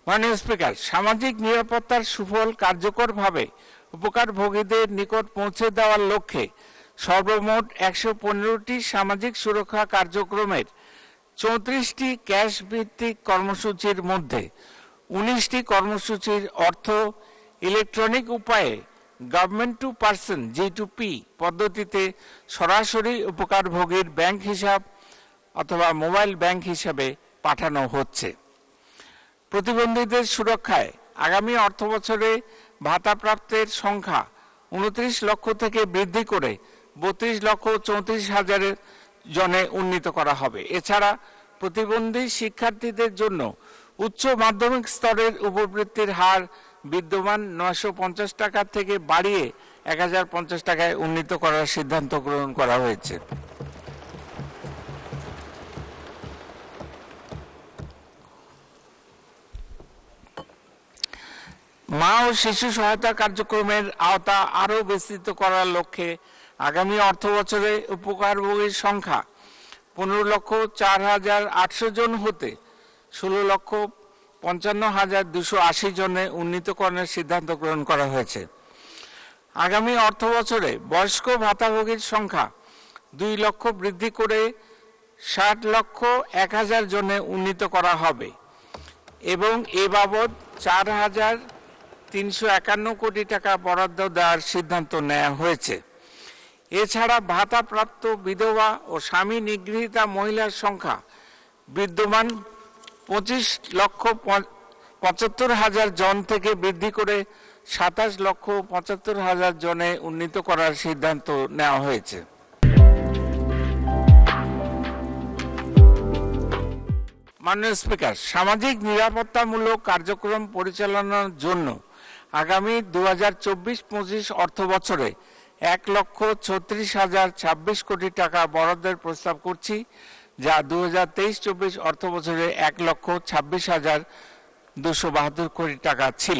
মাননীয় স্পিকার, সামাজিক নিরাপত্তার সুফল কার্যকরভাবে উপকারভোগীদের নিকট পৌঁছে দেওয়ার লক্ষ্যে সর্বমোট 115টি সামাজিক সুরক্ষা কার্যক্রমের 34টি ক্যাশ ভিত্তিক কর্মসূচির মধ্যে 19টি কর্মসূচির অর্থ ইলেকট্রনিক উপায়ে গভর্নমেন্ট টু পার্সন G2P পদ্ধতিতে সরাসরি উপকারভোগীর ব্যাংক হিসাব অথবা মোবাইল ব্যাংক হিসাবে পাঠানো হচ্ছে। প্রতিবন্ধীদের সুরক্ষায় আগামী অর্থবছরে ভাতাপ্রাপ্তের সংখ্যা 29 লক্ষ থেকে বৃদ্ধি করে 32,34,000 জনে উন্নীত করা হবে। এছাড়া প্রতিবন্ধী শিক্ষার্থীদের জন্য উচ্চ মাধ্যমিক স্তরের উপবৃত্তির হার বিদ্যমান 950 টাকা থেকে বাড়িয়ে 1050 টাকায় উন্নীত করার সিদ্ধান্ত গ্রহণ করা হয়েছে। মা ও শিশু সহায়তা কার্যক্রমের আওতা আরও বিস্তৃত করার লক্ষ্যে আগামী অর্থবছরে উপকারভোগীর সংখ্যা 15,04,800 জন হতে 16,55,280 জনে উন্নীতকরণের সিদ্ধান্ত গ্রহণ করা হয়েছে। আগামী অর্থবছরে বয়স্ক ভাতাভোগীর সংখ্যা 2 লক্ষ বৃদ্ধি করে 60,01,000 জনে উন্নীত করা হবে এবং এ বাবদ 4,351 কোটি টাকা বরাদ্দ দেওয়ার সিদ্ধান্ত নেওয়া হয়েছে। এছাড়া ভাতাপ্রাপ্ত বিধবা ও স্বামী নিগৃহীতা মহিলার সংখ্যা বিদ্যমান 25,75,000 জন থেকে বৃদ্ধি করে 27,75,000 জনে উন্নীত করার সিদ্ধান্ত নেওয়া হয়েছে। মাননীয় স্পিকার, সামাজিক নিরাপত্তামূলক কার্যক্রম পরিচালনার জন্য আগামী 2024-25 অর্থ বছরে 1,36,026 কোটি টাকা বরাদ্দের প্রস্তাব করছি, যা 2023-24 অর্থ বছরে 1,26,272 কোটি টাকা ছিল।